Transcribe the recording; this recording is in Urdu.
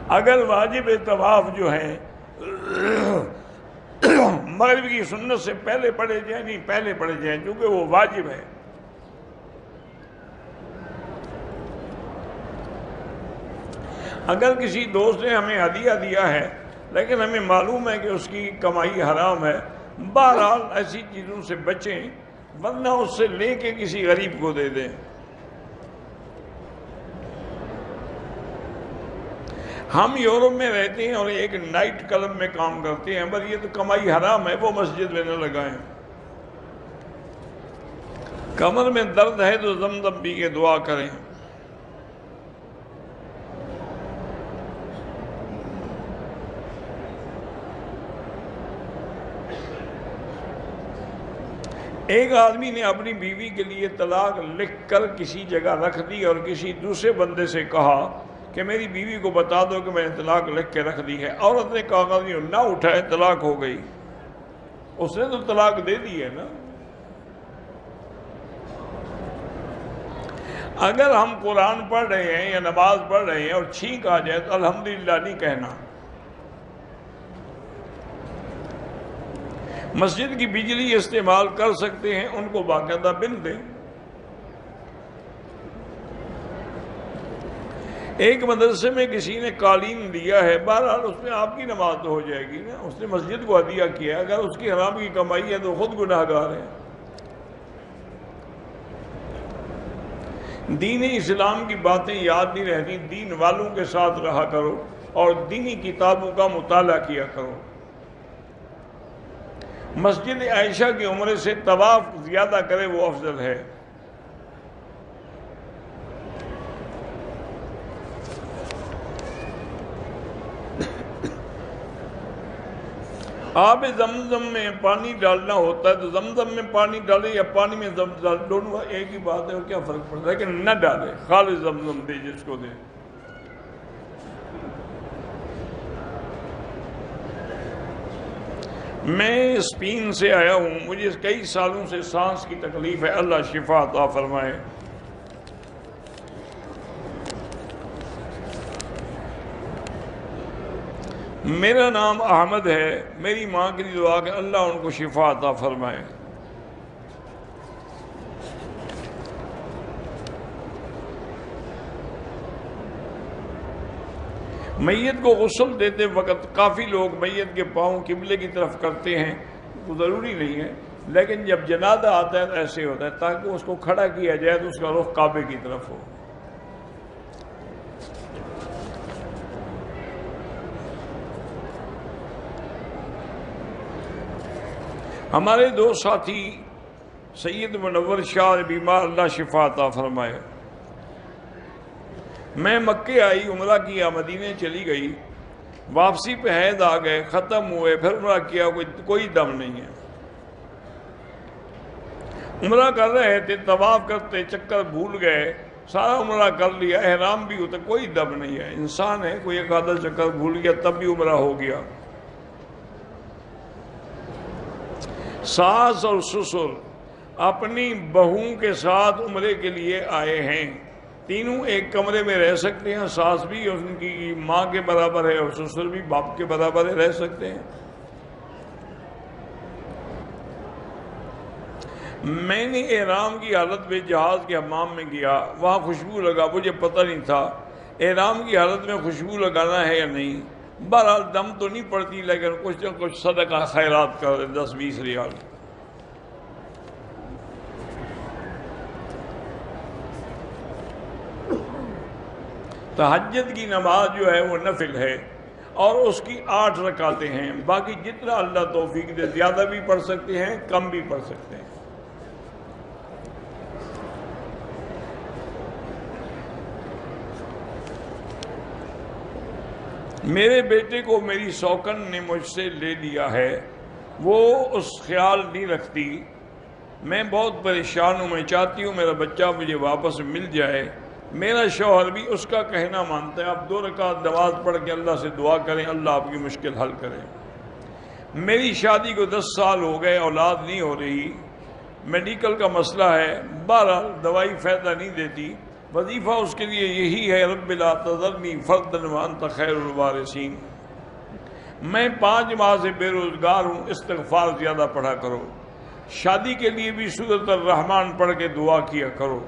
اگر واجب طواف جو ہے مغرب کی سنت سے پہلے پڑھے جائیں، نہیں پہلے پڑھے جائیں کیونکہ وہ واجب ہے. اگر کسی دوست نے ہمیں ہدیہ دیا ہے لیکن ہمیں معلوم ہے کہ اس کی کمائی حرام ہے، بہرحال ایسی چیزوں سے بچیں، ورنہ اس سے لے کے کسی غریب کو دے دیں. ہم یورپ میں رہتے ہیں اور ایک نائٹ کلب میں کام کرتے ہیں، بس یہ تو کمائی حرام ہے، وہ مسجد میں نہ لگائیں. کمر میں درد ہے تو زمزم پی کے دعا کریں. ایک آدمی نے اپنی بیوی کے لیے طلاق لکھ کر کسی جگہ رکھ دی اور کسی دوسرے بندے سے کہا کہ میری بیوی کو بتا دو کہ میں نے طلاق لکھ کے رکھ دی ہے. عورت نے کہا کہ نہ اٹھائے، طلاق ہو گئی. اس نے تو طلاق دے دی ہے نا. اگر ہم قرآن پڑھ رہے ہیں یا نماز پڑھ رہے ہیں اور چھینک آ جائے تو الحمدللہ نہیں کہنا. مسجد کی بجلی استعمال کر سکتے ہیں، ان کو باقاعدہ بل دیں. ایک مدرسے میں کسی نے قالین دیا ہے، بہرحال اس میں آپ کی نماز تو ہو جائے گی نا، اس نے مسجد کو ہدیہ کیا ہے. اگر اس کی حرام کی کمائی ہے تو خود گناہ گار ہے. دین اسلام کی باتیں یاد نہیں رہتی، دین والوں کے ساتھ رہا کرو اور دینی کتابوں کا مطالعہ کیا کرو. مسجد عائشہ کی عمرے سے طواف زیادہ کرے وہ افضل ہے. آب زمزم میں پانی ڈالنا ہوتا ہے تو زمزم میں پانی ڈالے یا پانی میں زمزم، دونوں ایک ہی بات ہے، اور کیا فرق پڑتا ہے؟ کہ نہ ڈالے، خالص زمزم دے جس کو دے. میں اسپین سے آیا ہوں، مجھے کئی سالوں سے سانس کی تکلیف ہے، اللہ شفا عطا فرمائے. میرا نام احمد ہے، میری ماں کے لیے دعا کہ اللہ ان کو شفا عطا فرمائے. میت کو غسل دیتے وقت کافی لوگ میت کے پاؤں قبلے کی طرف کرتے ہیں، وہ ضروری نہیں ہے، لیکن جب جنازہ آتا ہے تو ایسے ہوتا ہے تاکہ اس کو کھڑا کیا جائے تو اس کا رخ کعبے کی طرف ہو. ہمارے دو ساتھی سید منور شاہ بیمار، اللہ شفا عطا فرمائے. میں مکے آئی، عمرہ کیا، مدینے چلی گئی، واپسی پہ حیض آ گئے، ختم ہوئے، پھر عمرہ کیا، کوئی دم نہیں ہے. عمرہ کر رہے تھے، طواف کرتے چکر بھول گئے، سارا عمرہ کر لیا، احرام بھی ہوتا، کوئی دم نہیں ہے. انسان ہے، کوئی ایک آدھا چکر بھول گیا تب بھی عمرہ ہو گیا. ساس اور سسر اپنی بہو کے ساتھ عمرے کے لیے آئے ہیں، تینوں ایک کمرے میں رہ سکتے ہیں، ساس بھی ان کی ماں کے برابر ہے اور سسر بھی باپ کے برابر ہے، رہ سکتے ہیں. میں نے احرام کی حالت میں جہاز کے حمام میں گیا، وہاں خوشبو لگا، مجھے پتہ نہیں تھا احرام کی حالت میں خوشبو لگانا ہے یا نہیں. بہرحال دم تو نہیں پڑتی، لیکن کچھ نہ کچھ صدقہ خیرات کر 10-20 ریال. تہجد کی نماز جو ہے وہ نفل ہے اور اس کی 8 رکعتیں ہیں، باقی جتنا اللہ توفیق دے، زیادہ بھی پڑھ سکتے ہیں، کم بھی پڑھ سکتے ہیں. میرے بیٹے کو میری سوکن نے مجھ سے لے لیا ہے، وہ اس خیال نہیں رکھتی. میں بہت پریشان ہوں، میں چاہتی ہوں میرا بچہ مجھے واپس مل جائے. میرا شوہر بھی اس کا کہنا مانتا ہے. آپ 2 رکعت نماز پڑھ کے اللہ سے دعا کریں، اللہ آپ کی مشکل حل کرے. میری شادی کو 10 سال ہو گئے، اولاد نہیں ہو رہی. میڈیکل کا مسئلہ ہے، بہرحال دوائی فائدہ نہیں دیتی، وظیفہ اس کے لیے یہی ہے رب لا تذرنی فردا وانت خیر الوارثین۔ میں 5 ماہ سے بے روزگار ہوں، استغفار زیادہ پڑھا کرو، شادی کے لیے بھی سورۃ الرحمن پڑھ کے دعا کیا کرو۔